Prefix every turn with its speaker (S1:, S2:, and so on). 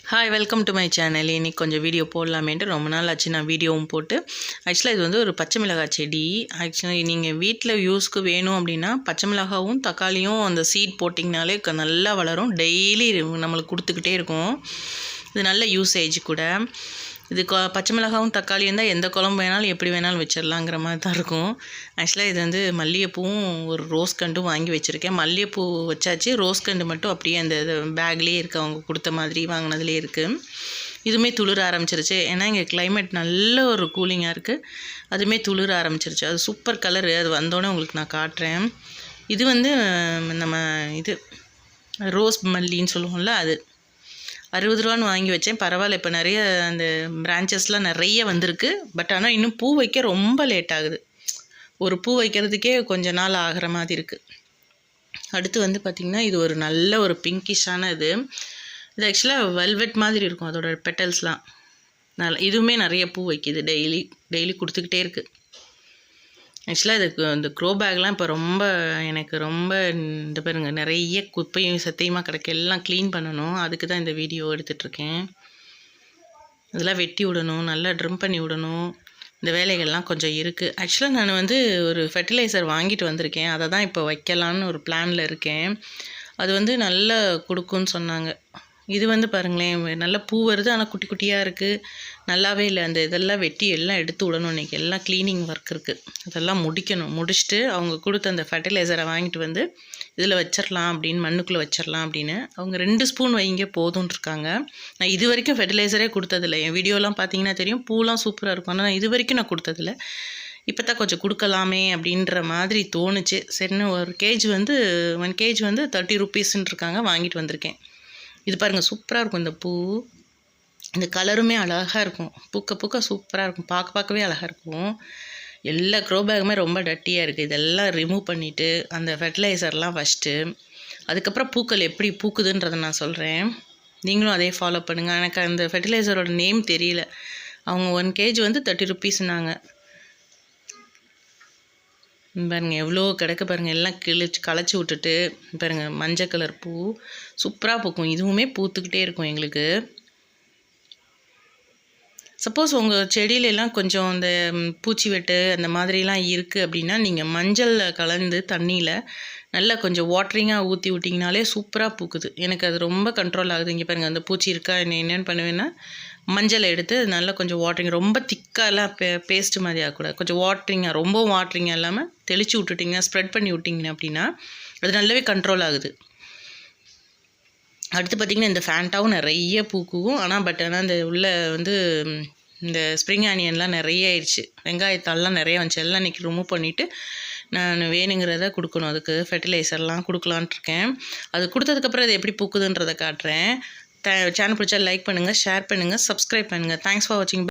S1: Hi welcome to my channel. இன்றைக்கி கொஞ்சம் video போடலாமேன்ட்டு ரொம்ப நாள் ஆச்சு நான் வீடியோவும் போட்டு. ஆக்சுவலாக இது வந்து ஒரு பச்சை மிளகாய் செடி. ஆக்சுவலாக நீங்கள் வீட்டில் யூஸ்க்கு வேணும் அப்படின்னா பச்சை மிளகாவும் தக்காளியும் அந்த சீட் போட்டிங்கனாலே நல்லா வளரும். டெய்லி நம்மளுக்கு கொடுத்துக்கிட்டே இருக்கும். இது நல்ல யூசேஜ் கூட. இது பச்சை மிளகாவும் தக்காளியும் தான் எந்த குழம்பு வேணாலும் எப்படி வேணாலும் வச்சிடலாங்கிற மாதிரி தான் இருக்கும். ஆக்சுவலாக இது வந்து மல்லிகைப்பூவும் ஒரு ரோஸ் கண்டும் வாங்கி வச்சுருக்கேன். மல்லிகைப்பூ வச்சாச்சு, ரோஸ் கண்டு மட்டும் அப்படியே அந்த பேக்லேயே இருக்குது, அவங்க கொடுத்த மாதிரி வாங்கினதுலேயே இருக்குது. இதுவுமே துளிர ஆரம்பிச்சிருச்சு. ஏன்னா இங்கே கிளைமேட் நல்ல ஒரு கூலிங்காக இருக்குது. அதுவுமே துளிர ஆரம்பிச்சிருச்சு. அது சூப்பர் கலரு. அது வந்தோடனே உங்களுக்கு நான் காட்டுறேன். இது வந்து நம்ம இது ரோஸ் மல்லின்னு சொல்லுவோம்ல, அது 60 ரூபான்னு வாங்கி வச்சேன். பரவாயில்ல, இப்போ நிறைய அந்த பிரான்ச்சஸ்லாம் நிறைய வந்திருக்கு. பட் ஆனால் இன்னும் பூ வைக்க ரொம்ப லேட் ஆகுது. ஒரு பூ வைக்கிறதுக்கே கொஞ்சம் நாள் ஆகிற மாதிரி இருக்குது. அடுத்து வந்து பார்த்திங்கன்னா இது ஒரு நல்ல ஒரு பிங்கிஷான இது ஆக்சுவலாக வெல்வெட் மாதிரி இருக்கும் அதோட பெட்டல்ஸ்லாம். இதுவுமே நிறைய பூ வைக்கிது. டெய்லி கொடுத்துக்கிட்டே இருக்குது. ஆக்சுவலாக இதுக்கு இந்த க்ரோ பேக்லாம் இப்போ எனக்கு ரொம்ப இந்த பாருங்க நிறைய குப்பையும் சத்தையுமா கிடக்கு. எல்லாம் க்ளீன் பண்ணணும். அதுக்கு தான் இந்த வீடியோ எடுத்துகிட்ருக்கேன். இதெல்லாம் வெட்டி விடணும், நல்லா ட்ரிம் பண்ணி விடணும். இந்த வேலைகள்லாம் கொஞ்சம் இருக்குது. ஆக்சுவலாக நான் வந்து ஒரு ஃபெர்டிலைசர் வாங்கிட்டு வந்திருக்கேன். அதை தான் இப்போ வைக்கலான்னு ஒரு பிளானில் இருக்கேன். அது வந்து நல்லா கொடுக்குன்னு சொன்னாங்க. இது வந்து பாருங்களேன், நல்லா பூ வருது, ஆனால் குட்டி குட்டியாக இருக்குது. நல்லாவே இல்லை. அந்த இதெல்லாம் வெட்டி எல்லாம் எடுத்து விடணும். இன்றைக்கி எல்லாம் க்ளீனிங் ஒர்க் இருக்குது. அதெல்லாம் முடிச்சுட்டு அவங்க கொடுத்த அந்த ஃபெர்டிலைசரை வாங்கிட்டு வந்து இதில் வச்சிடலாம் அப்படின்னு, மண்ணுக்குள்ளே வச்சிடலாம் அப்படின்னு. அவங்க 2 ஸ்பூன் வைங்க போதும்னு இருக்காங்க. நான் இது வரைக்கும் ஃபெர்டிலைசரே கொடுத்ததில்ல. என் வீடியோலாம் பார்த்தீங்கன்னா தெரியும், பூலாம் சூப்பராக இருக்கும். ஆனால் நான் இது வரைக்கும் நான் கொடுத்ததில்ல. இப்போ தான் கொஞ்சம் கொடுக்கலாமே அப்படின்ற மாதிரி தோணுச்சு. சரின்னு ஒரு கேஜ் வந்து 1 கேஜ் வந்து 30 ரூபீஸ்ன்னு இருக்காங்க. வாங்கிட்டு வந்திருக்கேன். இது பாருங்கள், சூப்பராக இருக்கும் இந்த பூ. இந்த கலருமே அழகாக இருக்கும். பூக்க சூப்பராக இருக்கும். பார்க்கவே அழகாக இருக்கும். எல்லா க்ரோ பேக்குமே ரொம்ப டட்டியாக இருக்குது. இதெல்லாம் ரிமூவ் பண்ணிவிட்டு அந்த ஃபெர்டிலைசர்லாம் ஃபஸ்ட்டு, அதுக்கப்புறம் பூக்கள் எப்படி பூக்குதுன்றதை நான் சொல்கிறேன். நீங்களும் அதே ஃபாலோ பண்ணுங்கள். எனக்கு அந்த ஃபெர்டிலைசரோட நேம் தெரியல. அவங்க 1 கேஜ் வந்து 30 ரூபீஸ்னாங்க. பாருங்கள் எவ்வளோ கிடக்கு பாருங்கள். எல்லாம் களைச்சி விட்டுட்டு பாருங்கள், மஞ்சள் கலர் பூ சூப்பராக பூக்கும். இதுவுமே பூத்துக்கிட்டே இருக்கும் எங்களுக்கு. சப்போஸ் உங்கள் செடியிலெல்லாம் கொஞ்சம் இந்த பூச்சி வெட்டு அந்த மாதிரிலாம் இருக்குது அப்படின்னா நீங்கள் மஞ்சளில் கலந்து தண்ணியில் நல்லா கொஞ்சம் வாட்டரிங்காக ஊற்றி விட்டிங்கனாலே சூப்பராக பூக்குது. எனக்கு அது ரொம்ப கண்ட்ரோல் ஆகுது. இங்கே பாருங்கள், அந்த பூச்சி இருக்கா. என்னென்னு பண்ணுவேன்னா, மஞ்சளை எடுத்து நல்லா கொஞ்சம் வாட்டரிங், ரொம்ப திக்காலாம் பேஸ்ட்டு மாதிரி ஆகக்கூடாது. கொஞ்சம் வாட்டரிங்காக, ரொம்ப வாட்டரிங்காக இல்லாமல் தெளித்து விட்டுட்டிங்கன்னா, ஸ்ப்ரெட் பண்ணி விட்டிங்கன்னா அப்படின்னா அது நல்லாவே கண்ட்ரோல் ஆகுது. அடுத்து பார்த்திங்கன்னா இந்த ஃபேண்டாவும் நிறைய பூக்கும். ஆனால் இந்த உள்ளே வந்து இந்த ஸ்ப்ரிங் ஆனியன்லாம் நிறைய ஆயிடுச்சு. வெங்காயத்தால்லாம் நிறைய வந்துச்சு. எல்லாம் இன்றைக்கி ரிமூவ் பண்ணிவிட்டு நான் வேணுங்கிறத கொடுக்கணும். அதுக்கு ஃபெர்டிலைசர்லாம் கொடுக்கலான்ட்ருக்கேன். அது கொடுத்ததுக்கப்புறம் அது எப்படி பூக்குதுன்றதை காட்டுறேன். சேனல் பிடிச்சா லைக் பண்ணுங்கள், ஷேர் பண்ணுங்கள், சப்ஸ்கிரைப் பண்ணுங்கள். தேங்க்ஸ் ஃபார் வாட்சிங்.